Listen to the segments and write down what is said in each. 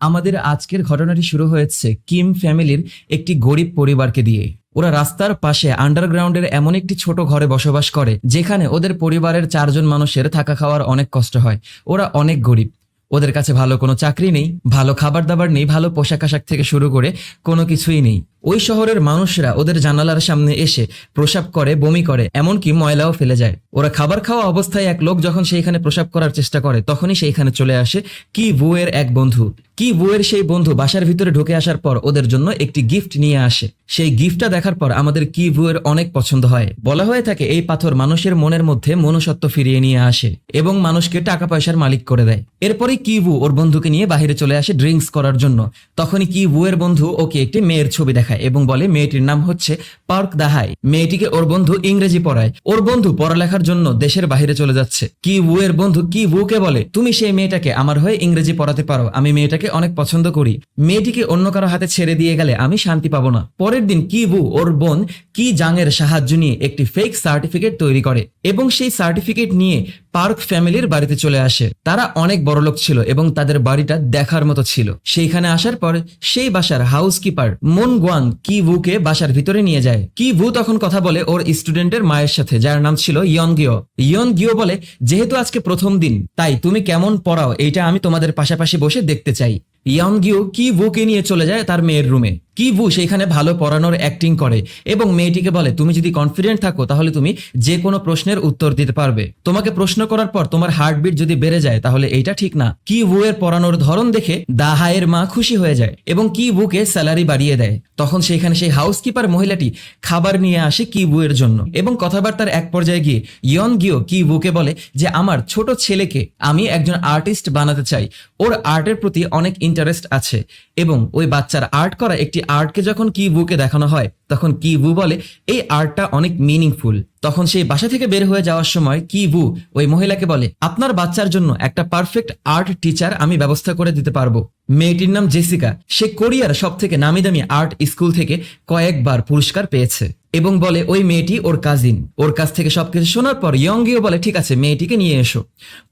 আমাদের আজকের ঘটনাটি শুরু হয়েছে কিম ফ্যামিলির একটি গরিব পরিবারকে দিয়ে। ওরা রাস্তার পাশে আন্ডারগ্রাউন্ডের এমন একটি ছোট ঘরে বসবাস করে যেখানে ওদের পরিবারের 4 জন মানুষের থাকা খাওয়ার অনেক কষ্ট হয়। ওরা অনেক গরিব, ওদের কাছে ভালো কোনো চাকরি নেই, ভালো খাবার দাবার নেই, ভালো পোশাক আশাক থেকে শুরু করে কোনো কিছুই নেই। ওই শহরের মানুষরা ওদের জানালার সামনে এসে প্রসাব করে, বমি করে, এমনকি ময়লাও ফেলে যায়। ওরা খাবার খাওয়া অবস্থায় এক লোক যখন সেইখানে প্রসাব করার চেষ্টা করে তখনই সেইখানে চলে আসে কি বুয়ের এক বন্ধু। কি বুয়ের সেই বন্ধু বাসার ভিতরে ঢুকে আসার পর ওদের জন্য একটি গিফট নিয়ে আসে। সেই গিফটটা দেখার পর আমাদের কি বুয়ের অনেক পছন্দ হয়। বলা হয়ে থাকে এই পাথর মানুষের মনের মধ্যে মনুষ্যত্ব ফিরিয়ে নিয়ে আসে এবং মানুষকে টাকা পয়সার মালিক করে দেয়। এরপরে কি বু ওর বন্ধুকে নিয়ে বাইরে চলে আসে ড্রিঙ্কস করার জন্য। তখনই কি বুয়ের বন্ধু ওকে একটি মেয়ের ছবি দেখায় এবং বলে মেয়েটির নাম হচ্ছে পার্ক দাহাই। মেয়েটিকে ওর বন্ধু ইংরেজি পড়ায়। ওর বন্ধু পড়ালেখার জন্য দেশের বাইরে চলে যাচ্ছে। কি বুয়ের বন্ধু কি বুকে বলে তুমি সেই মেয়েটাকে আমার হয়ে ইংরেজি পড়াতে পারো, আমি মেয়েটাকে অনেক পছন্দ করি, মেয়েটিকে অন্য কারো হাতে ছেড়ে দিয়ে গেলে আমি শান্তি পাবো না। পরের দিন কি বু ওর বোন কি জাংয়ের সাহায্য নিয়ে একটি ফেক সার্টিফিকেট তৈরি করে এবং সেই সার্টিফিকেট নিয়ে পার্ক ফ্যামিলির বাড়িতে চলে আসে। তারা অনেক বড়লোক ছিল এবং তাদের বাড়িটা দেখার মতো ছিল। সেইখানে আসার পর সেই বাসার হাউসকিপার মন গোয়াং কি বুকে বাসার ভিতরে নিয়ে যায়। কি বু তখন কথা বলে ওর স্টুডেন্টের মায়ের সাথে, যার নাম ছিল ইয়ন গিও। ইয়ন গিও বলে যেহেতু আজকে প্রথম দিন তাই তুমি কেমন পড়াও এইটা আমি তোমাদের পাশাপাশি বসে দেখতে চাই। ইয়ন গিও কি বুকে নিয়ে চলে যায় তার মেয়ের রুমে। কি বু সেইখানে ভালো পড়ানোর অ্যাক্টিং করে এবং মেয়েটিকে বলে তুমি যদি কনফিডেন্ট থাকো তাহলে তুমি যে কোনো প্রশ্নের উত্তর দিতে পারবে। তোমাকে প্রশ্ন করার পর তোমার হার্টবিট যদি বেড়ে যায় তাহলে এইটা ঠিক না। কি বু এর পড়ানোর ধরন দেখে দাহাইয়ের মা খুশি হয়ে যায় এবং কি বুকে স্যালারি বাড়িয়ে দেয়। তখন সেইখানে সেই হাউসকিপার মহিলাটি খাবার নিয়ে আসে কি বু এর জন্য এবং কথাবার্তার এক পর্যায়ে গিয়ে ইয়ন গিও কি বুকে বলে যে আমার ছোট ছেলেকে আমি একজন আর্টিস্ট বানাতে চাই, ওর আর্টের প্রতি অনেক ইন্টারেস্ট আছে এবং ওই বাচ্চার আর্ট করা একটি আর্টকে যখন কি বুকে দেখানো হয় তখন কি বু বলে এই আর্টটা অনেক মিনিংফুল। তখন সেই বাসা থেকে বের হয়ে যাওয়ার সময় কি বু ওই মহিলাকে বলে আপনার বাচ্চার জন্য একটা পারফেক্ট আর্ট টিচার আমি ব্যবস্থা করে দিতে পারবো। মেয়েটির নাম জেসিকা, সে কোরিয়ার সব থেকে নামি দামি আর্ট স্কুল থেকে কয়েকবার পুরস্কার পেয়েছে এবং বলে ওই মেয়েটি ওর কাজিন। ওর কাছ থেকে সবকিছু শোনার পর ইয়ংগিও বলে ঠিক আছে মেয়েটিকে নিয়ে এসো।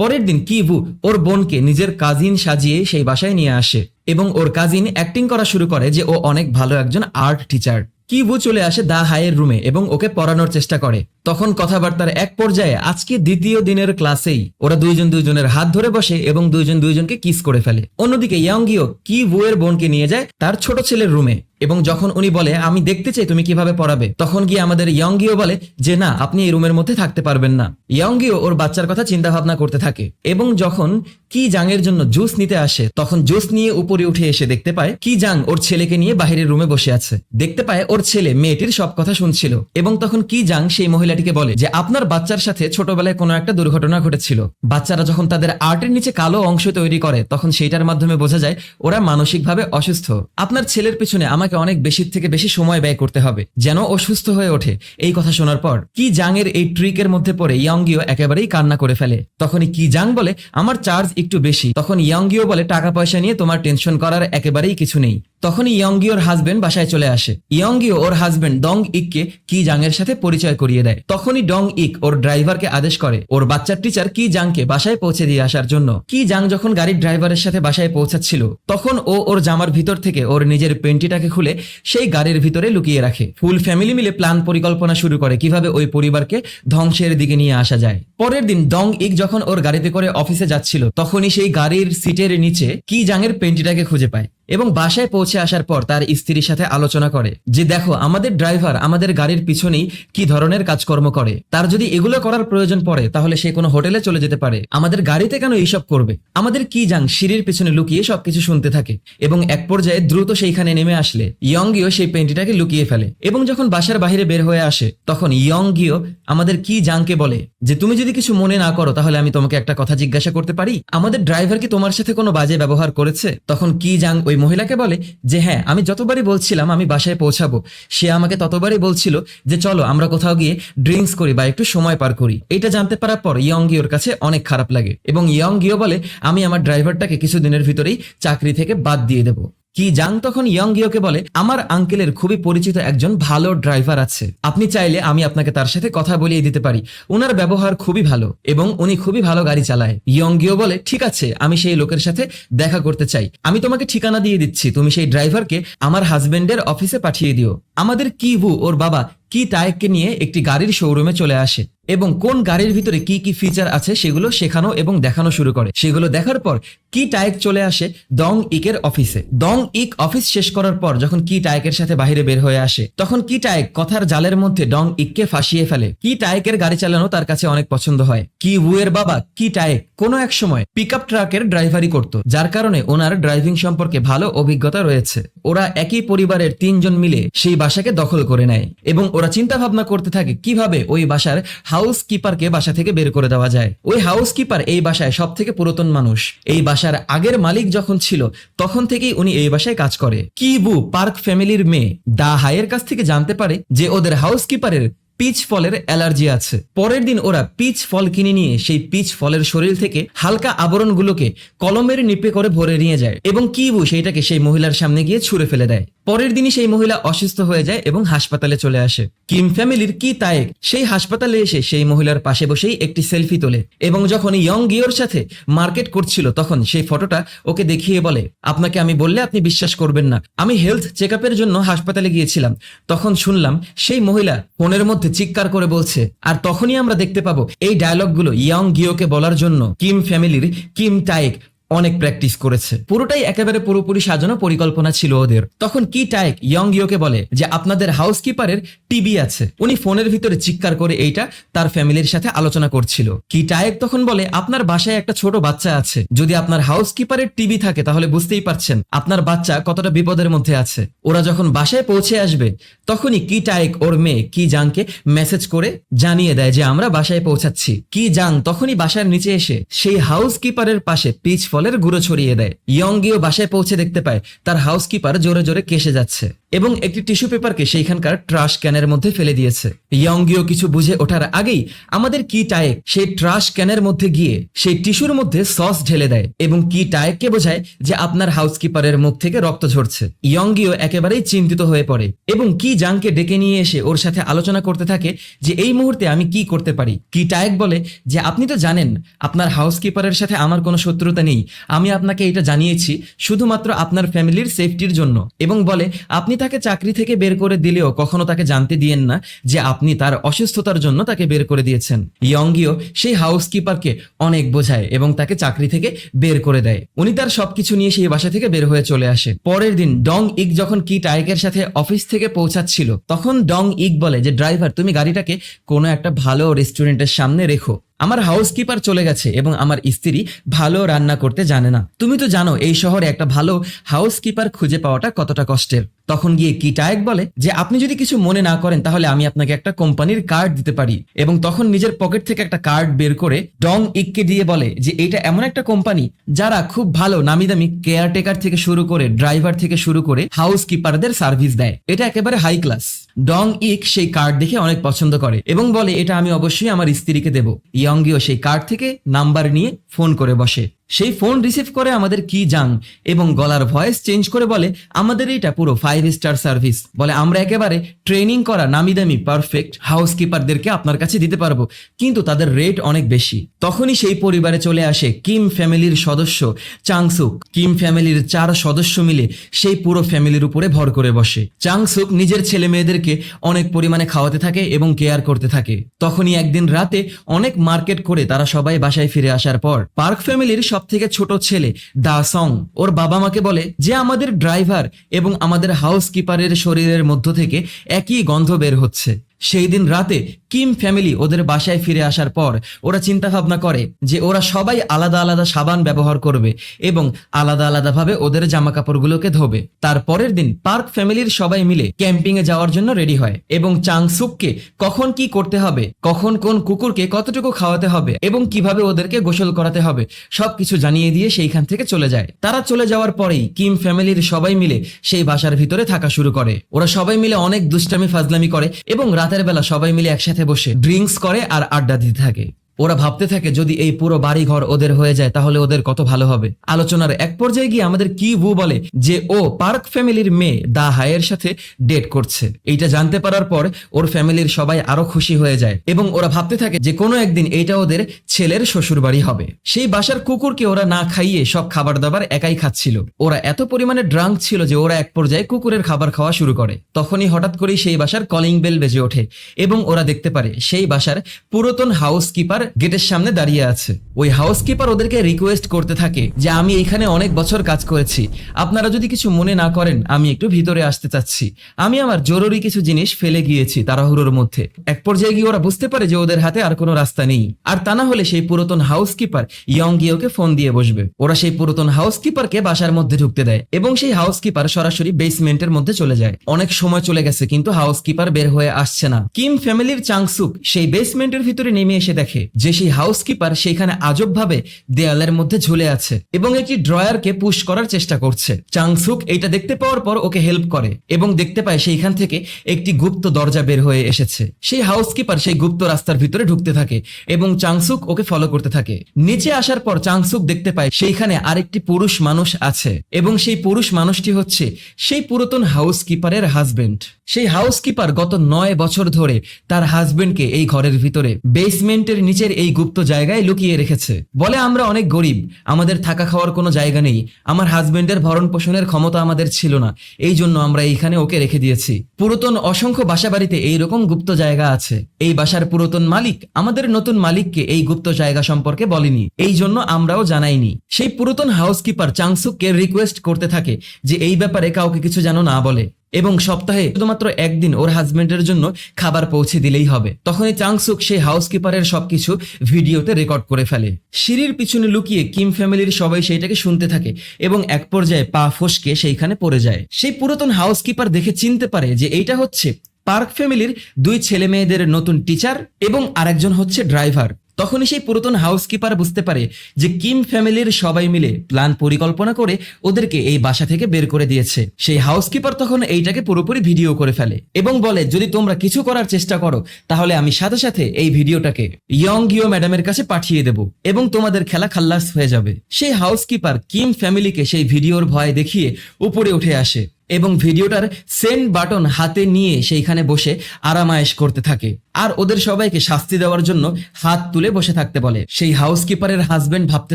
পরের দিন কি বু ওর বোনকে নিজের কাজিন সাজিয়ে সেই বাসায় নিয়ে আসে এবং ওর কাজিন অ্যাক্টিং করা শুরু করে যে ও অনেক ভালো একজন আর্ট টিচার। কি বু চলে আসে দা হাইয়ের রুমে এবং ওকে পড়ানোর চেষ্টা করে। তখন কথাবার্তার এক পর্যায়ে আজকে দ্বিতীয় দিনের ক্লাসেই ওরা দুইজন দুইজনের হাত ধরে বসে এবং দুইজন দুইজনকে কিস করে ফেলে। অন্যদিকে ইয়ংগিও কি বু এর বোনকে নিয়ে যায় তার ছোট ছেলের রুমে এবং যখন উনি বলে আমি দেখতে চাই তুমি কিভাবে পড়াবে, তখন গিয়ে আমাদের ইয়ংগিও বলে যে না আপনি এই রুমের মধ্যে থাকতে পারবেন না। ইয়ংগিও ওর বাচ্চার কথা চিন্তা ভাবনা করতে থাকে এবং যখন কি জাংয়ের জন্য জুস নিতে আসে তখন জুস নিয়ে উপরে উঠে এসে দেখতে পায় কি জাং ওর ছেলেকে নিয়ে বাইরের রুমে বসে আছে। দেখতে পায় ওর ছেলে মেয়েটির সব কথা শুনছিল এবং তখন কি জাং সেই মহিলাটিকে বলে যে আপনার বাচ্চার সাথে ছোটবেলায় কোনো একটা দুর্ঘটনা ঘটেছিল। বাচ্চারা যখন তাদের আর্টের নিচে কালো অংশ তৈরি করে তখন সেইটার মাধ্যমে বোঝা যায় ওরা মানসিকভাবে অসুস্থ। আপনার ছেলের পিছনে আমাকে অনেক বেশি থেকে বেশি সময় ব্যয় করতে হবে যেন ও সুস্থ হয়ে ওঠে। এই কথা শোনার পর কি জাংয়ের এই ট্রিকের মধ্যে পড়ে ইয়ংগিও একেবারেই কান্না করে ফেলে। তখনই কি জাং বলে আমার চার্জ একটু বেশি। তখন ইয়ংগিও বলে টাকা পয়সা নিয়ে তোমার টেনশন করার একেবারেই কিছু নেই। তখনই ইয়ংগিওর হাজবেন্ড বাসায় চলে আসে। ইয়ংগিও ওর হাজবেন্ড ডং ইককে কি জাংয়ের সাথে পরিচয় করিয়ে দেয়। তখনই ডং ইক ওর ড্রাইভারকে আদেশ করে ওর বাচ্চার টিচার কি জাংকে বাসায় পৌঁছে দিয়ে আসার জন্য। কি জাং যখন গাড়ির ড্রাইভারের সাথে বাসায় পৌঁছাচ্ছিল তখন ও ওর জামার ভিতর থেকে ওর নিজের পেন্টিটাকে খুলে সেই গাড়ির ভিতরে লুকিয়ে রাখে। ফুল ফ্যামিলি মিলে প্ল্যান পরিকল্পনা শুরু করে কিভাবে ওই পরিবারকে ধ্বংসের দিকে নিয়ে আসা যায়। পরের দিন ডং ইক যখন ওর গাড়িতে করে অফিসে যাচ্ছিল তখনই সেই গাড়ির সিটের নিচে কি জাংয়ের পেন্টিটাকে খুঁজে পায় এবং বাসায় পৌঁছে আসার পর তার স্ত্রীর সাথে আলোচনা করে যে দেখো আমাদের ড্রাইভার আমাদের গাড়ির পিছনেই কি ধরনের কাজকর্ম করে, তার যদি এগুলো করার প্রয়োজন পড়ে তাহলে সে কোনো হোটেলে চলে যেতে পারে, আমাদের গাড়িতে কেন এইসব করবে। আমাদের কি জাং সিঁড়ির পিছনে লুকিয়ে সবকিছু শুনতে থাকে এবং এক পর্যায়ে দ্রুত সেইখানে নেমে আসলে ইয়ংগিও সেই পেন্টিটাকে লুকিয়ে ফেলে এবং যখন বাসার বাইরে বের হয়ে আসে তখন ইয়ংগিও আমাদের কি জাংকে বলে যে তুমি যদি কিছু মনে না করো তাহলে আমি তোমাকে একটা কথা জিজ্ঞাসা করতে পারি, আমাদের ড্রাইভার কি তোমার সাথে কোনো বাজে ব্যবহার করেছে। তখন কি জাং ওই মহিলাকে বলে যে হ্যাঁ আমি যতবারই বলছিলাম আমি বাসায় পৌঁছাবো সে আমাকে ততবারই বলছিল যে চলো আমরা কোথাও গিয়ে ড্রিঙ্কস করি বা একটু সময় পার করি। এটা জানতে পারার পর ইয়ংগিওর কাছে অনেক খারাপ লাগে এবং ইয়ংগিও বলে আমি আমার ড্রাইভারটাকে কিছুদিনের ভিতরেই চাকরি থেকে বাদ দিয়ে দেবো। কি জাং তখন ইয়ং গিওকে বলে, আমার আঙ্কেলের খুবই পরিচিত একজন ভালো ড্রাইভার আছে, আপনি চাইলে আমি আপনাকে তার সাথে কথা বলিয়ে দিতে পারি, ওনার ব্যবহার খুবই ভালো এবং উনি খুবই ভালো গাড়ি চালায়। ইয়ং গিও বলে, ঠিক আছে, আমি সেই লোকের সাথে দেখা করতে চাই, আমি তোমাকে ঠিকানা দিয়ে দিচ্ছি, তুমি সেই ড্রাইভারকে আমার হাজবেন্ডের অফিসে পাঠিয়ে দিও। আমাদের কি ভু ওর বাবা কি তায়েককে নিয়ে একটি গাড়ির শোরুমে চলে আসে এবং কোন গাড়ির ভিতরে কি কি ফিচার আছে সেগুলো শেখানো এবং দেখানো শুরু করে। সেগুলো দেখার পর কি টায়েক চলে আসে দং ইকের অফিসে। দং ইক অফিস শেষ করার পর যখন কি টায়েকের সাথে বাইরে বের হয়ে আসে, তখন কি টায়েক কথার জালের মধ্যে ডং ইককে ফাঁসিয়ে ফেলে। কি টায়েকের গাড়ি চালানো তার কাছে অনেক পছন্দ হয়। কি উয়ের বাবা কি টায়েক কোনো এক সময় পিকআপ ট্রাকের ড্রাইভারি করত, যার কারণে ওনার ড্রাইভিং সম্পর্কে ভালো অভিজ্ঞতা রয়েছে। ওরা একই পরিবারের 3 জন মিলে সেই বাসাকে দখল করে নেয় এবং ওরা চিন্তা ভাবনা করতে থাকে কিভাবে ওই বাসার হাউস কিপারকে বাসা থেকে বের করে দেওয়া যায়। ওই হাউস কিপার এই বাসায় সব থেকে পুরাতন মানুষ। এই বাসার আগের মালিক যখন ছিল তখন থেকেই উনি এই বাসায় কাজ করে। কি বু পার্ক ফ্যামিলির মেয়ে দা হাইয়ের কাছ থেকে জানতে পারে যে ওদের হাউস কিপারের পিচ ফলের অ্যালার্জি আছে। পরের দিন ওরা পিচ ফল কিনে নিয়ে সেই পিচ ফলের শরীর থেকে হালকা আবরণগুলোকে কলমের নিপে করে ভরে নিয়ে যায় এবং কিবু সেইটাকে সেই মহিলার সামনে গিয়ে ছুঁড়ে ফেলে দেয়। পরের দিনই সেই মহিলা অসুস্থ হয়ে যায় এবং হাসপাতালে চলে আসে। কিম ফ্যামিলির কি তায়েক সেই হাসপাতালে এসে সেই মহিলার পাশে বসেই একটি সেলফি তোলে এবং যখন ইয়ং গিওর সাথে মার্কেট করছিল তখন সেই ফটোটা ওকে দেখিয়ে বলে, আপনাকে আমি বললে আপনি বিশ্বাস করবেন না, আমি হেলথ চেক আপের জন্য হাসপাতালে গিয়েছিলাম, তখন শুনলাম সেই মহিলা ফোনের মধ্যে চিৎকার করে বলছে। আর তখনই আমরা দেখতে পাবো এই ডায়লগগুলো ইয়ং গিওকে বলার জন্য কিম ফ্যামিলির কিম টায়েক অনেক প্র্যাকটিস করেছে। পুরোটাই একেবারে পুরোপুরি সাজানো পরিকল্পনা ছিল ওদের। তখন কি টায়েক ইয়ং গিওকে বলে যে আপনাদের হাউসকিপারের টিভি আছে। উনি ফোনের ভিতরে চিৎকার করে এইটা তার ফ্যামিলির সাথে আলোচনা করছিল। কি টায়েক তখন বলে, আপনার বাসায় একটা ছোট বাচ্চা আছে, যদি আপনার হাউসকিপারের টিভি থাকে তাহলে বুঝতেই পারছেন আপনার বাচ্চা কতটা বিপদের মধ্যে আছে। ওরা যখন বাসায় পৌঁছে আসবে তখনই কি টায়েক ওর মেয়ে কি জাংকে মেসেজ করে জানিয়ে দেয় যে আমরা বাসায় পৌঁছাচ্ছি। কি জাং তখনই বাসার নিচে এসে সেই হাউসকিপারের পাশে পিচ ফলের গুঁড়ো ছড়িয়ে দেয়। ইয়ং গিও বাসায় পৌঁছে দেখতে পায় তার হাউসকিপার জোরে জোরে কেসে যাচ্ছে এবং একটি টিস্যু পেপারকে সেইখানকার ট্রাশ ক্যানের মধ্যে ফেলে দিয়েছে। ইয়ং গিও কিছু বুঝে ওঠার আগেই আমাদের কি টায়েক সেই ট্রাশ ক্যানের মধ্যে গিয়ে সেই টিস্যুর মধ্যে সস ঢেলে দেয় এবং কি টায়েককে বোঝায় যে আপনার হাউসকিপারের মুখ থেকে রক্ত ঝরছে। ইয়ং গিও একেবারেই চিন্তিত হয়ে পড়ে এবং কি জাংকে ডেকে নিয়ে এসে ওর সাথে আলোচনা করতে থাকে যে এই মুহূর্তে আমি কি করতে পারি। কি টায়েক বলে যে আপনি তো জানেন আপনার হাউসকিপারের সাথে আমার কোনো শত্রুতা নেই, আমি আপনাকে এটা জানিয়েছি শুধুমাত্র আপনার ফ্যামিলির সেফটির জন্য, এবং বলে আপনি তাকে চাকরি থেকে বের করে দিলেও কখনো তাকে জানতে দিয়েন না যে আপনি তার অসুস্থতার জন্য তাকে বের করে দিয়েছেন। ইয়ং গিও সেই হাউসকিপারকে অনেক বোঝায় এবং তাকে চাকরি থেকে বের করে দেয়। উনি তার সবকিছু নিয়ে সেই বাসা থেকে বের হয়ে চলে আসে। পরের দিন ডং ইক যখন কি টায়েকের সাথে অফিস থেকে পৌঁছাচ্ছিল তখন ডং ইক বলে যে ড্রাইভার তুমি গাড়িটাকে কোনো একটা ভালো রেস্টুরেন্টের সামনে রেখো, আমার হাউসকিপার চলে গেছে এবং আমার স্ত্রী ভালো রান্না করতে জানে না, তুমি তো জানো এই শহরে একটা ভালো হাউসকিপার খুঁজে পাওয়াটা কতটা কষ্টের। তখন গিয়ে কি টায়েক বলে যে আপনি যদি কিছু মনে না করেন তাহলে আমি আপনাকে একটা কোম্পানির কার্ড দিতে পারি, এবং তখন নিজের পকেট থেকে একটা কার্ড বের করে ডং ইককে দিয়ে বলে যে এটা এমন একটা কোম্পানি যারা খুব ভালো নামি দামি কেয়ারটেকার থেকে শুরু করে ড্রাইভার থেকে শুরু করে হাউসকিপারদের সার্ভিস দেয়, এটা একেবারে হাই ক্লাস। ডং ইক সেই কার্ড দেখে অনেক পছন্দ করে এবং বলে এটা আমি অবশ্যই আমার স্ত্রীকে দেব। ইয়ং গিও সেই কার্ড থেকে নাম্বার নিয়ে ফোন করে বসে। সেই ফোন রিসিভ করে আমাদের কি জাং এবং গলার ভয়েস চেঞ্জ করে বলে আমাদের এটা পুরো 5 স্টার সার্ভিস, বলে আমরা একেবারে ট্রেনিং করা নামি দামি পারফেক্ট হাউসকিপারদেরকে আপনার কাছে দিতে পারবো, কিন্তু তাদের রেট অনেক বেশি। তখনই সেই পরিবারে চলে আসে কিম ফ্যামিলির সদস্য চাংসুক। কিম ফ্যামিলির 4 সদস্য মিলে সেই পুরো ফ্যামিলির উপরে ভর করে বসে। চাংসুক নিজের ছেলে মেয়েদেরকে অনেক পরিমাণে খাওয়াতে থাকে এবং কেয়ার করতে থাকে। তখনই একদিন রাতে অনেক মার্কেট করে তারা সবাই বাসায় ফিরে আসার পর পার্ক ফ্যামিলির সব থেকে ছোট ছেলে দা সং ওর বাবা মাকে বলে যে আমাদের ড্রাইভার এবং আমাদের হাউসকিপারের শরীরের মধ্য থেকে একই গন্ধ বের হচ্ছে। সেই দিন রাতে কিম ফ্যামিলি ওদের বাসায় ফিরে আসার পর ওরা চিন্তা ভাবনা করে যে ওরা সবাই আলাদা আলাদা সাবান ব্যবহার করবে এবং আলাদা আলাদা ভাবে ওদের জামা কাপড়গুলোকে ধোবে। তারপরের দিন পার্ক ফ্যামিলির সবাই মিলে ক্যাম্পিং এ যাওয়ার জন্য রেডি হয় এবং চাংসুককে কখন কি করতে হবে, কখন কোন কুকুরকে কতটুকু খাওয়াতে হবে এবং কিভাবে ওদেরকে গোসল করাতে হবে সবকিছু জানিয়ে দিয়ে সেইখান থেকে চলে যায়। তারা চলে যাওয়ার পরেই কিম ফ্যামিলির সবাই মিলে সেই বাসার ভিতরে থাকা শুরু করে। ওরা সবাই মিলে অনেক দুষ্টামি ফাজলামি করে এবং রাতের বেলা সবাই মিলে একসাথে বসে ড্রিঙ্কস করে আর আড্ডা দিতে থাকে। ওরা ভাবতে থাকে যদি এই পুরো বাড়ি ঘর ওদের হয়ে যায় তাহলে ওদের কত ভালো হবে। আলোচনার এক পর্যায়ে গিয়ে আমাদের কি ভু বলে যে ও পার্ক ফ্যামিলির মেয়ে দা হাইয়ের সাথে ডেট করছে। এইটা জানতে পারার পর ওর ফ্যামিলির সবাই আরো খুশি হয়ে যায় এবং ওরা ভাবতে থাকে যে কোনো একদিন এইটা ওদের ছেলের শ্বশুর বাড়ি হবে। সেই বাসার কুকুরকে ওরা না খাইয়ে সব খাবার দাবার একাই খাচ্ছিল। ওরা এত পরিমাণে ড্রাঙ্ক ছিল যে ওরা এক পর্যায়ে কুকুরের খাবার খাওয়া শুরু করে। তখনই হঠাৎ করেই সেই বাসার কলিং বেল বেজে ওঠে এবং ওরা দেখতে পারে সেই বাসার পুরাতন হাউসকিপার গেটের সামনে দাঁড়িয়ে আছে। ওই হাউসকিপার ওদেরকে রিকোয়েস্ট করতে থাকে যে আমি এখানে অনেক বছর কাজ করেছি, আপনারা যদি কিছু মনে না করেন আমি একটু ভিতরে আসতে চাচ্ছি, আমি আমার জরুরি কিছু জিনিস ফেলে গিয়েছি তাড়াহুড়োর মধ্যে। এক পর্যায়ে গিয়ে ওরা বুঝতে পারে যে ওদের হাতে আর কোনো রাস্তা নেই, আর তা না হলে সেই পুরাতন হাউসকিপার ইয়ং গিওকে ফোন দিয়ে বসবে। ওরা সেই পুরাতন হাউসকিপারকে বাসার মধ্যে ঢুকতে দেয় এবং সেই হাউসকিপার সরাসরি বেসমেন্টের মধ্যে চলে যায়। অনেক সময় চলে গেছে কিন্তু হাউসকিপার বের হয়ে আসছে না। কিম ফ্যামিলির চাংসুক সেই বেসমেন্টের ভিতরে নেমে এসে দেখে যে সেই হাউসকিপার সেখানে আজব ভাবে দেয়ালের মধ্যে ঝুলে আছে এবং একটি ড্রয়ারকে পুশ করার চেষ্টা করছে। চাংসুক এইটা দেখতে পাওয়ার পর ওকে হেল্প করে এবং দেখতে পায় সেইখান থেকে একটি গুপ্ত দরজা বের হয়ে এসেছে। সেই হাউসকিপার সেই গুপ্ত রাস্তার ভিতরে ঢুকতে থাকে এবং চাংসুক ওকে ফলো করতে থাকে। নিচে আসার পর চাংসুক দেখতে পায় সেইখানে আরেকটি পুরুষ মানুষ আছে এবং সেই পুরুষ মানুষটি হচ্ছে সেই পুরাতন হাউসকিপারের হাজবেন্ড। সেই হাউসকিপার গত 9 বছর ধরে তার হাজবেন্ডকে এই ঘরের ভিতরে বেসমেন্টের নিচের এই গুপ্ত জায়গায় লুকিয়ে রেখেছে। বলে আমরা অনেক গরিব, আমাদের থাকা খাওয়ার কোনো জায়গা নেই, আমার হাজবেন্ডের ভরণ পোষণের ক্ষমতা আমাদের ছিল না, এই জন্য আমরা এইখানে ওকে রেখে দিয়েছি। পুরাতন অসংখ্য বাসা বাড়িতে এইরকম গুপ্ত জায়গা আছে। এই বাসার পুরাতন মালিক আমাদের নতুন মালিককে এই গুপ্ত জায়গা সম্পর্কে বলেনি, এই জন্য আমরাও জানাইনি। সেই পুরাতন হাউসকিপার চাংসুককে রিকোয়েস্ট করতে থাকে যে এই ব্যাপারে কাউকে কিছু যেন না বলে এবং সপ্তাহে শুধুমাত্র একদিন ওর হাজবেন্ডের জন্য খাবার পৌঁছে দিলেই হবে। তখনই চাংসুক সেই হাউসকিপারের সবকিছু ভিডিওতে রেকর্ড করে ফেলে। সিঁড়ির পিছনে লুকিয়ে কিম ফ্যামিলির সবাই সেইটাকে শুনতে থাকে এবং এক পর্যায়ে পা ফসকে সেইখানে পড়ে যায়। সেই পুরাতন হাউসকিপার দেখে চিনতে পারে যে এইটা হচ্ছে পার্ক ফ্যামিলির 2 ছেলে মেয়েদের নতুন টিচার এবং আরেকজন হচ্ছে ড্রাইভার। তখনই সেই পুরাতন হাউসকিপার বুঝতে পারে যে কিম ফ্যামিলির সবাই মিলে প্ল্যান পরিকল্পনা করে ওদেরকে এই বাসা থেকে বের করে দিয়েছে। সেই হাউসকিপার তখন এইটাকে পুরোপুরি ভিডিও করে ফেলে এবং বলে যদি তোমরা কিছু করার চেষ্টা করো তাহলে আমি সাথে সাথে এই ভিডিওটাকে ইয়ং গিও ম্যাডামের কাছে পাঠিয়ে দেব এবং তোমাদের খেলা খাল্লাস হয়ে যাবে। সেই হাউসকিপার কিম ফ্যামিলিকে সেই ভিডিওর ভয় দেখিয়ে উপরে উঠে আসে এবং ভিডিওটার সেন্ড বাটন হাতে নিয়ে সেইখানে বসে আরামায়েশ করতে থাকে আর ওদের সবাইকে শাস্তি দেওয়ার জন্য হাত তুলে বসে থাকতে বলে। সেই হাউসকিপারের হাজবেন্ড ভাবতে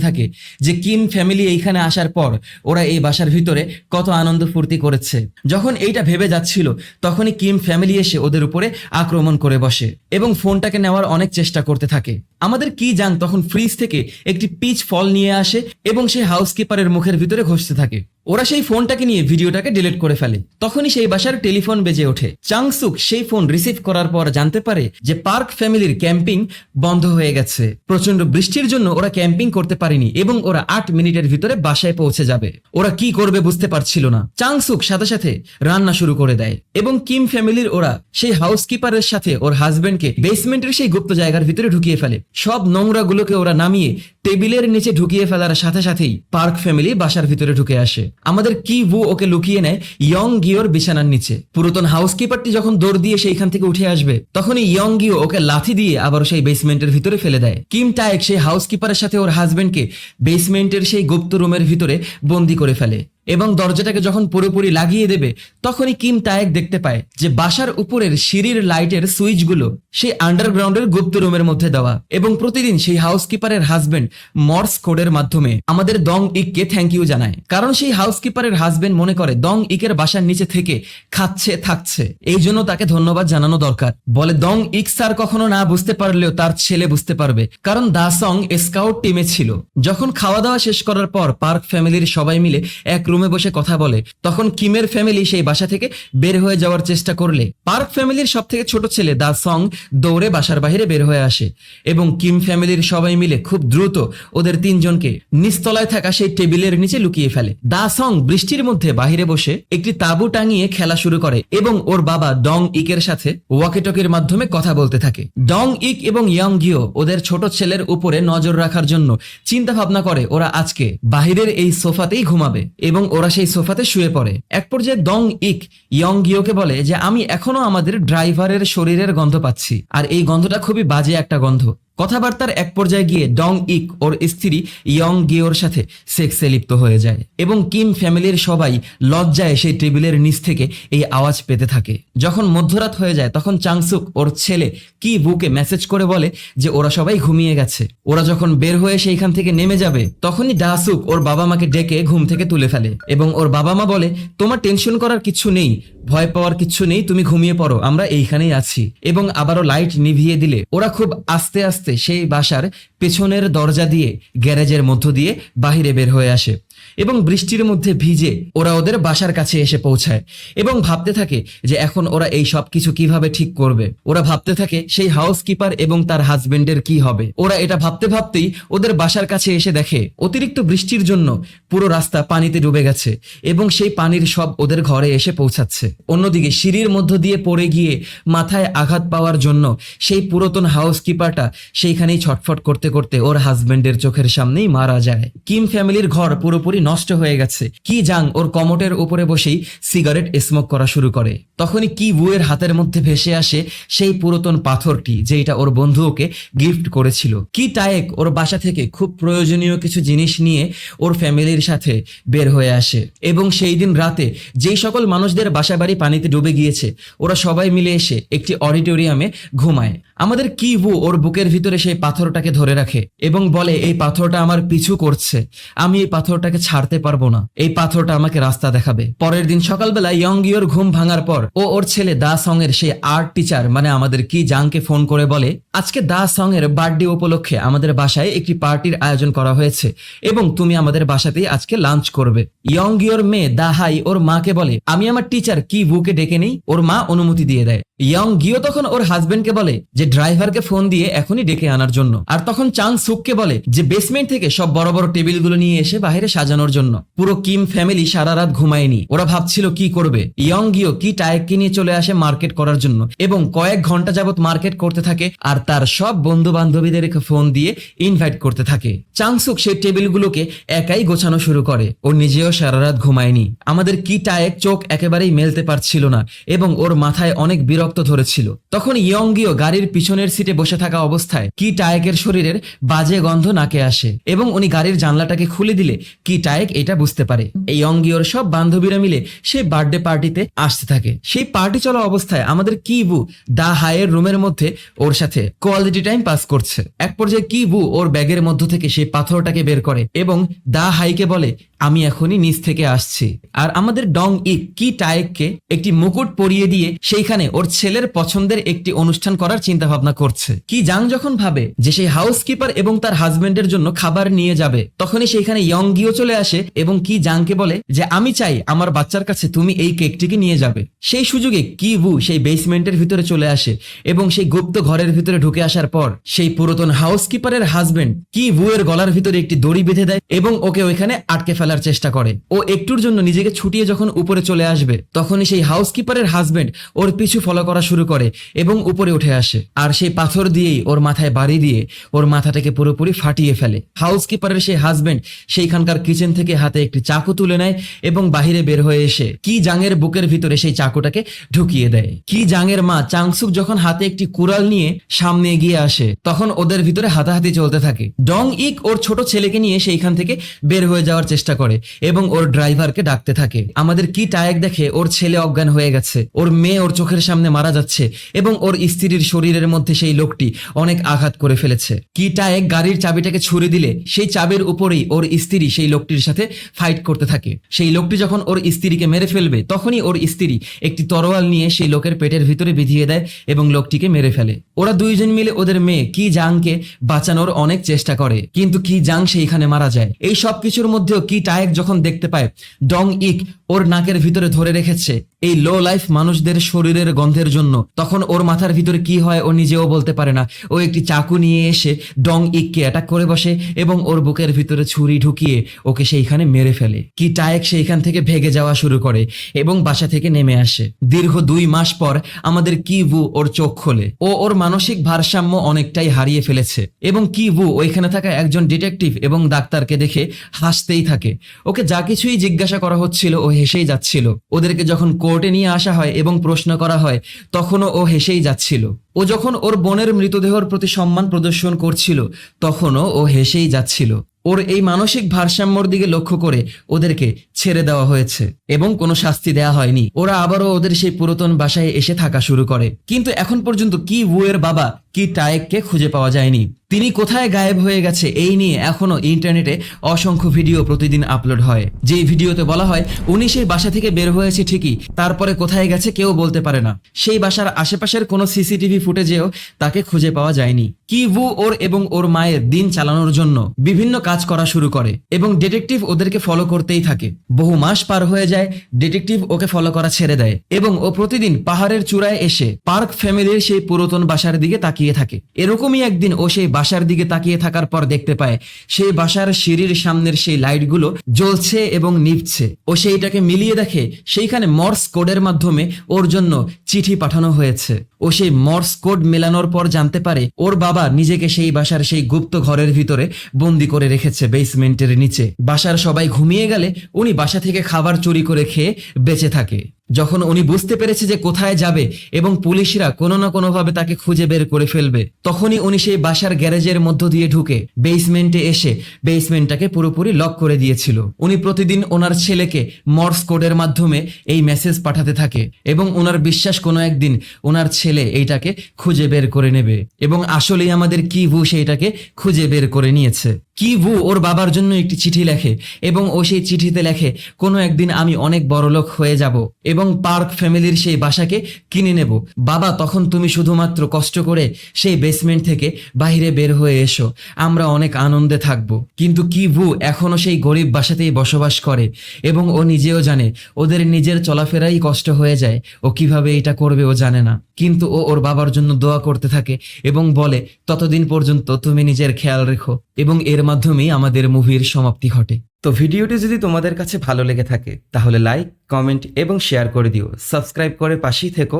থাকে যে কিম ফ্যামিলি এইখানে আসার পর ওরা এই বাসার ভিতরে কত আনন্দ ফুর্তি করেছে। যখন এইটা ভেবে যাচ্ছিল তখনই কিম ফ্যামিলি এসে ওদের উপরে আক্রমণ করে বসে এবং ফোনটাকে নেওয়ার অনেক চেষ্টা করতে থাকে। আমাদের কি জান তখন ফ্রিজ থেকে একটি পিচ ফল নিয়ে আসে এবং সেই হাউসকিপারের মুখের ভিতরে ঘষতে থাকে। ওরা সেই ফোনটাকে নিয়ে ভিডিওটাকে ডিলিট করে ফেলে। তখনই সেই বাসার টেলিফোন বেজে ওঠে। চাংসুক সেই ফোন রিসিভ করার পর জানতে পারে যে পার্ক ফ্যামিলির ক্যাম্পিং বন্ধ হয়ে গেছে। প্রচন্ড বৃষ্টির জন্য ওরা ক্যাম্পিং করতে পারেনি এবং ওরা 8 মিনিটের ভিতরে বাসায় পৌঁছে যাবে। ওরা কি করবে বুঝতে পারছিল না। চাংসুক সাথে সাথে রান্না শুরু করে দেয় এবং কিম ফ্যামিলির ওরা সেই হাউসকিপারের সাথে ওর হাজবেন্ডকে বেসমেন্টের সেই গুপ্ত জায়গার ভিতরে ঢুকিয়ে ফেলে। সব নোংরা গুলোকে ওরা নামিয়ে টেবিলের নিচে ঢুকিয়ে ফেলার সাথে সাথেই পার্ক ফ্যামিলি বাসার ভিতরে ঢুকে আসে। আমাদের কি ভু ওকে লুকিয়ে নেয় ইয়ং গিওর বিছানার নিচে। পুরাতন হাউসকিপারটি যখন দৌড় দিয়ে সেইখান থেকে উঠে আসবে তখনই ইয়ং গিও ওকে লাথি দিয়ে আবার সেই বেসমেন্টের ভিতরে ফেলে দেয়। কিম টায়েক সেই হাউসকিপারের সাথে ওর হাজবেন্ডকে বেসমেন্টের সেই গুপ্ত রুমের ভিতরে বন্দি করে ফেলে এবং দরজাটাকে যখন পুরোপুরি লাগিয়ে দেবে তখনই কিম টায়েক দেখতে পায় যে বাসার উপরের সিঁড়ির লাইটের সুইচগুলো সেই আন্ডারগ্রাউন্ডের গুপ্ত রুমের মধ্যে দেওয়া এবং প্রতিদিন সেই হাউসকিপারের হাজবেন্ড মর্স কোডের মাধ্যমে আমাদের দং ইককে থ্যাংক ইউ জানায়। কারণ সেই হাউসকিপারের হাজবেন্ড মনে করে দং ইকের বাসার নিচে থেকে খাচ্ছে থাকছে, এই জন্য তাকে ধন্যবাদ জানানো দরকার। বলে দং ইক স্যার কখনো না বুঝতে পারলেও তার ছেলে বুঝতে পারবে, কারণ দা সং স্কাউট টিমে ছিল। যখন খাওয়া দাওয়া শেষ করার পর পার্ক ফ্যামিলির সবাই মিলে এক রুমে বসে কথা বলে তখন কিমের ফ্যামিলি সেই বাসা থেকে বের হয়ে যাওয়ার চেষ্টা করলে পার্ক ফ্যামিলির সব থেকে ছোট ছেলে দা সং দৌড়ে বাসার বাইরে বের হয়ে আসে এবং কিম ফ্যামিলির সবাই মিলে খুব দ্রুত ওদের 3 জনকে নিচতলায় থাকা সেই টেবিলের নিচে লুকিয়ে ফেলে। দা সং বৃষ্টির মধ্যে বাহিরে বসে একটি তাঁবু টাঙিয়ে খেলা শুরু করে এবং ওর বাবা ডং ইকের সাথে ওয়াকিটকির মাধ্যমে কথা বলতে থাকে। ডং ইক এবং ইয়ং গিও ওদের ছোট ছেলের উপরে নজর রাখার জন্য চিন্তা ভাবনা করে ওরা আজকে বাহিরের এই সোফাতেই ঘুমাবে এবং ওরা সেই সোফাতে শুয়ে পড়ে। এক পর্যায়ে ডং ইক ইয়ং গিওকে বলে যে আমি এখনো আমাদের ড্রাইভারের শরীরের গন্ধ পাচ্ছি আর এই গন্ধটা খুবই বাজে একটা গন্ধ, কথাবার্তার এক পর্যায়ে গিয়ে ডং ইক ওর স্ত্রী ইয়ং গিওর সাথে সেক্সে লিপ্ত হয়ে যায় এবং কিম ফ্যামিলির সবাই লজ্জায় সেই টেবিলের নিচ থেকে এই আওয়াজ পেতে থাকে। যখন মধ্যরাত হয়ে যায় তখন চাংসুক ওর ছেলে কি বুকে মেসেজ করে বলে যে ওরা সবাই ঘুমিয়ে গেছে। ওরা যখন বের হয়ে সেইখান থেকে নেমে যাবে তখনই ডাসুক ওর বাবা মাকে ডেকে ঘুম থেকে তুলে ফেলে এবং ওর বাবা মা বলে তোমার টেনশন করার কিছু নেই, ভয় পাওয়ার কিছু নেই, তুমি ঘুমিয়ে পড়ো, আমরা এইখানেই আছি। এবং আবারও লাইট নিভিয়ে দিলে ওরা খুব আস্তে আস্তে সেই বাসার পেছনের দরজা দিয়ে গ্যারেজের মধ্য দিয়ে বাহিরে বের হয়ে আসে এবং বৃষ্টির মধ্যে ভিজে ওরা ওদের বাসার কাছে এসে পৌঁছায় এবং ভাবতে থাকে যে এখন ওরা এই সব কিছু কিভাবে ঠিক করবে। ওরা ভাবতে থাকে সেই হাউসকিপার এবং তার হাজবেন্ডের কি হবে। ওরা এটা ভাবতে ভাবতেই ওদের বাসার কাছে এসে দেখে অতিরিক্ত বৃষ্টির জন্য পুরো রাস্তা পানিতে ডুবে গেছে এবং সেই পানির সব ওদের ঘরে এসে পৌঁছাচ্ছে। অন্যদিকে সিঁড়ির মধ্য দিয়ে পড়ে গিয়ে মাথায় আঘাত পাওয়ার জন্য সেই পুরাতন হাউসকিপারটা সেইখানেই ছটফট করতে করতে ওর হাজবেন্ডের চোখের সামনেই মারা যায়। কিম ফ্যামিলির ঘর পুরোপুরি নষ্ট হয়ে গেছে। কি জাং ওর কমোটের উপরে বসেই সিগারেট স্মোক করা শুরু করে। তখনই কি বুয়ের হাতের মধ্যে ভেসে আসে সেই পুরাতন পাথরটি যেটা ওর বন্ধু ওকে গিফট করেছিল। কি টায়েক ওর বাসা থেকে খুব প্রয়োজনীয় কিছু জিনিস নিয়ে ওর ফ্যামিলির সাথে বের হয়ে আসে এবং সেই দিন রাতে যেই সকল মানুষদের বাসা বাড়ি পানিতে ডুবে গিয়েছে ওরা সবাই মিলে এসে একটি অডিটোরিয়ামে ঘুমায়। আমাদের কি বু ওর বুকের ভিতরে সেই পাথরটাকে ধরে রাখে এবং বলে এই পাথরটা আমার পিছু করছে, আমি এই পাথরটাকে ছাড়তে পারবো না, এই পাথরটা আমাকে রাস্তা দেখাবে। পরের দিন সকালবেলা ইয়ং গিওর ঘুম ভাঙার পর ও ওর ছেলে দা সং এর সেই আর্ট টিচার মানে আমাদের কি জাংকে ফোন করে বলে আজকে দা সং এর বার্থডে উপলক্ষে আমাদের বাসায় একটি পার্টির আয়োজন করা হয়েছে এবং তুমি আমাদের বাসাতেই আজকে লাঞ্চ করবে। ইয়ং গিওর মেয়ে দা হাই ওর মাকে বলে আমি আমার টিচার কি বুকে ডেকে নেই। ওর মা অনুমতি দিয়ে দেয়। ইয়ং গিও তখন ওর হাজবেন্ডকে বলে যে ড্রাইভারকে ফোন দিয়ে এখনই ডেকে আনার জন্য। আর তখন চাং সুককে বলে যে বেসমেন্ট থেকে সব বড় বড় টেবিলগুলো নিয়ে এসে বাইরে সাজানোর জন্য। পুরো কিম ফ্যামিলি সারা রাত ঘুমায়নি। ওরা ভাবছিল কি করবে। ইয়ং গিও কি টায়েককে নিয়ে চলে আসে মার্কেট করার জন্য এবং কয়েক ঘন্টা যাবত মার্কেট করতে থাকে আর তার সব বন্ধু বান্ধবীদেরকে ফোন দিয়ে ইনভাইট করতে থাকে। চাংসুক সেই টেবিলগুলোকে একাই গোছানো শুরু করে। ও নিজেও সারা রাত ঘুমায়নি। আমাদের কি টায়েক চোখ একেবারেই মেলতে পারছিল না এবং ওর মাথায় অনেক বিরক্ত ধরেছিল। তখন ইয়ং গিও গাড়ির পিছনের সিটে বসে থাকা অবস্থায় কি টায়েকের শরীরের বাজে গন্ধ নাকে আসে এবং উনি গাড়ির জানলাটাকে খুলে দিলে কি টায়েক এটা বুঝতে পারে। এই ইয়ং গিওর সব বান্ধবীরা মিলে সেই বার্থডে পার্টিতে আসতে থাকে। সেই পার্টি চলা অবস্থায় আমাদের কি বু দা হাইয়ের রুমের মধ্যে ওর সাথে কোয়ালিটি টাইম পাস করছে। এক পর্যায়ে কি বু ওর ব্যাগের মধ্য থেকে সেই পাথরটাকে বের করে এবং দা হাইকে বলে আমি এখনই নিচ থেকে আসছি। আর আমাদের ডং ইক কি টায়েককে একটি মুকুট পরিয়ে দিয়ে সেইখানে ওর ছেলের পছন্দের একটি অনুষ্ঠান করার চিন্তা ভাবনা করছে। কি জাং যখন ভাবে যে সেই হাউসকিপার এবং তার হাজবেন্ডের জন্য খাবার নিয়ে যাবে তখনই সেইখানে ইয়ং গিও চলে আসে এবং কি জাংকে বলে যে আমি চাই আমার বাচ্চার কাছে তুমি এই কেকটিকে নিয়ে যাবে। সেই সুযোগে কি বু সেই বেসমেন্টের ভিতরে চলে আসে এবং সেই গুপ্ত ঘরের ভিতরে ঢুকে আসার পর সেই পুরাতন হাউসকিপারের হাজবেন্ড কি বুয়ের গলার ভিতরে একটি দড়ি বেঁধে দেয় এবং ওকে ওইখানে আটকে ফেলার চেষ্টা করে। ও একটুর জন্য নিজেকে ছুটিয়ে যখন উপরে চলে আসবে তখনই সেই হাউসকিপারের হাজবেন্ড ওর পিছু ফলো করা শুরু করে এবং উপরে উঠে আসে আর সেই পাথর দিয়েই ওর মাথায় বাড়ি দিয়ে ওর মাথাটাকে পুরোপুরি ফাটিয়ে ফেলে। হাউসকিপারের সেই হাজবেন্ড সেইখানকার কিচেন থেকে হাতে একটি চাকু তুলে নেয় এবং বাহিরে বের হয়ে এসে কি জাংয়ের বুকের ভিতরে সেই চাকুটাকে ঢুকিয়ে দেয়। কি জাংয়ের মা চাংসুক যখন হাতে একটি কুড়াল নিয়ে সামনে এগিয়ে আসে তখন ওদের ভিতরে হাতাহাতি চলতে থাকে। ডং ইক ওর ছোট ছেলেকে নিয়ে সেইখান থেকে বের হয়ে যাওয়ার চেষ্টা করে এবং ওর ড্রাইভারকে ডাকতে থাকে। আমাদের কি টায়েক দেখে ওর ছেলে অজ্ঞান হয়ে গেছে, ওর মেয়ে ওর চোখের সামনে মারা যাচ্ছে এবং ওর স্ত্রীর শরীরের মধ্যে সেই লোকটি অনেক আঘাত করে ফেলেছে। কি টায়েক গাড়ির চাবিটাকে ছুড়ে দিলে সেই চাবির উপরেই ওর স্ত্রী সেই লোকটির সাথে ফাইট করতে থাকে। সেই লোকটি যখন ওর স্ত্রীকে মেরে ফেলবে তখনই ওর স্ত্রী একটি তরোয়াল নিয়ে সেই লোকের পেটের ভিতরে বিধিয়ে দেয় এবং লোকটিকে মেরে ফেলে। ওরা দুইজন মিলে ওদের মেয়ে কি জাংকে বাঁচানোর অনেক চেষ্টা করে কিন্তু কি জাং সেইখানে মারা যায়। এই সব কিছুর মধ্যেও কি টায়েক যখন দেখতে পায় ডং ইক ওর নাকের ভিতরে ধরে রেখেছে এই লো লাইফ মানুষদের শরীরের গন্ধের জন্য তখন ওর মাথার ভিতরে কি হয় ও নিজেও বলতে পারে না। ও একটি চাকু নিয়ে এসে ডং ইককে অ্যাটাক করে বসে এবং ওর বুকের ভিতরে ছুরি ঢুকিয়ে ওকে সেইখানে মেরে ফেলে। কি টায়েক সেইখান থেকে ভেগে যাওয়া শুরু করে এবং বাসা থেকে নেমে আসে। দীর্ঘ 2 মাস পর আমাদের কি বু ওর চোখ খোলে। ও ওর মানসিক ভারসাম্য অনেকটাই হারিয়ে ফেলেছে এবং কি বু ওইখানে থাকা একজন ডিটেকটিভ এবং ডাক্তারকে দেখে হাসতেই থাকে। ওকে যা কিছুই জিজ্ঞাসা করা হচ্ছিল ও হেসেই যাচ্ছিল। ওদেরকে যখন কোর্ট কোর্টে নিয়ে আসা হয় এবং প্রশ্ন করা হয় তখনও ও হেসেই যাচ্ছিল। ও যখন ওর বোনের মৃতদেহর প্রতি সম্মান প্রদর্শন করছিল তখনও ও হেসেই যাচ্ছিল। ওর এই মানসিক ভারসাম্যর দিকে লক্ষ্য করে ওদেরকে ছেড়ে দেওয়া হয়েছে এবং কোনো শাস্তি দেওয়া হয়নি। ওরা আবারও ওদের সেই পুরাতন বাসায় এসে থাকা শুরু করে। কিন্তু এখন পর্যন্ত কি ওয়ের বাবা কি টায়েককে খুঁজে পাওয়া যায়নি। তিনি কোথায় গায়েব হয়ে গেছে এই নিয়ে এখনো ইন্টারনেটে অসংখ্য ভিডিও প্রতিদিন আপলোড হয়। যেই ভিডিওতে বলা হয় উনি সেই বাসা থেকে বের হয়েছে ঠিকই, তারপরে কোথায় গেছে কেউ বলতে পারে না। সেই বাসার আশেপাশের কোনো সিসিটিভি ফুটেজেও তাকে খুঁজে পাওয়া যায়নি। কি ভু ওর এবং ওর মায়ের দিন চালানোর জন্য বিভিন্ন কাজ করা শুরু করে এবং ডিটেকটিভ ওদেরকে ফলো করতেই থাকে। বহু মাস পার হয়ে যায়, ডিটেকটিভ ওকে ফলো করা ছেড়ে দেয় এবং ও প্রতিদিন পাহাড়ের চূড়ায় এসে পার্ক ফ্যামিলির সেই পুরাতন বাসার দিকে তাকিয়ে থাকে। এরকমই একদিন ও সেই বাসার দিকে তাকিয়ে থাকার পর দেখতে পায় সেই বাসার সিঁড়ির সামনের সেই লাইটগুলো জ্বলছে এবং নিভছে। ও সেইটাকে মিলিয়ে দেখে সেইখানে মর্স কোডের মাধ্যমে ওর জন্য চিঠি পাঠানো হয়েছে। ও সেই মর্স কোড মেলানোর পর জানতে পারে ওর বাবা নিজেকে সেই বাসার সেই গুপ্ত ঘরের ভিতরে বন্দি করে রেখেছে বেসমেন্টের নিচে। বাসার সবাই ঘুমিয়ে গেলে উনি বাসা থেকে খাবার চুরি করে খেয়ে বেঁচে থাকে। যখন উনি বুঝতে পেরেছে যে কোথায় যাবে এবং পুলিশরা কোনো না কোনোভাবে তাকে খুঁজে বের করে ফেলবে, তখনই উনি সেই বাসার গ্যারেজের মধ্য দিয়ে ঢুকে বেসমেন্টে এসে বেসমেন্টটাকে পুরোপুরি লক করে দিয়েছিল। উনি প্রতিদিন ওনার ছেলেকে মর্স কোডের মাধ্যমে এই মেসেজ পাঠাতে থাকে এবং ওনার বিশ্বাস কোনো একদিন ওনার ছেলে এইটাকে খুঁজে বের করে নেবে এবং আসলেই আমাদের কি ভু সেইটাকে খুঁজে বের করে নিয়েছে। কি ভু ওর বাবার জন্য একটি চিঠি লেখে এবং ও সেই চিঠিতে লেখে কোনো একদিন আমি অনেক বড়লোক হয়ে যাব এবং পার্ক ফ্যামিলির সেই বাসাকে কিনে নেব। বাবা তখন তুমি শুধুমাত্র কষ্ট করে সেই বেসমেন্ট থেকে বাইরে বের হয়ে এসো, আমরা অনেক আনন্দে থাকব। কিন্তু কি ভু এখনো সেই গরিব বাসাতেই বসবাস করে এবং ও নিজেও জানে ওদের নিজের চলাফেরাই কষ্ট হয়ে যায়। ও কিভাবে এটা করবে ও জানে না, কিন্তু ও ওর বাবার জন্য দোয়া করতে থাকে এবং বলে ততদিন পর্যন্ত তুমি নিজের খেয়াল রেখো এবং এর মাধ্যমেই আমাদের মুভির সমাপ্তি ঘটে। তো ভিডিওটি যদি তোমাদের কাছে ভালো লেগে থাকে তাহলে লাইক, কমেন্ট এবং শেয়ার করে দিও। সাবস্ক্রাইব করে পাশেই থেকো।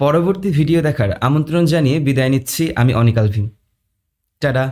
পরবর্তী ভিডিও দেখার আমন্ত্রণ জানিয়ে বিদায় নিচ্ছি আমি অনিক আলভিন। টাটা।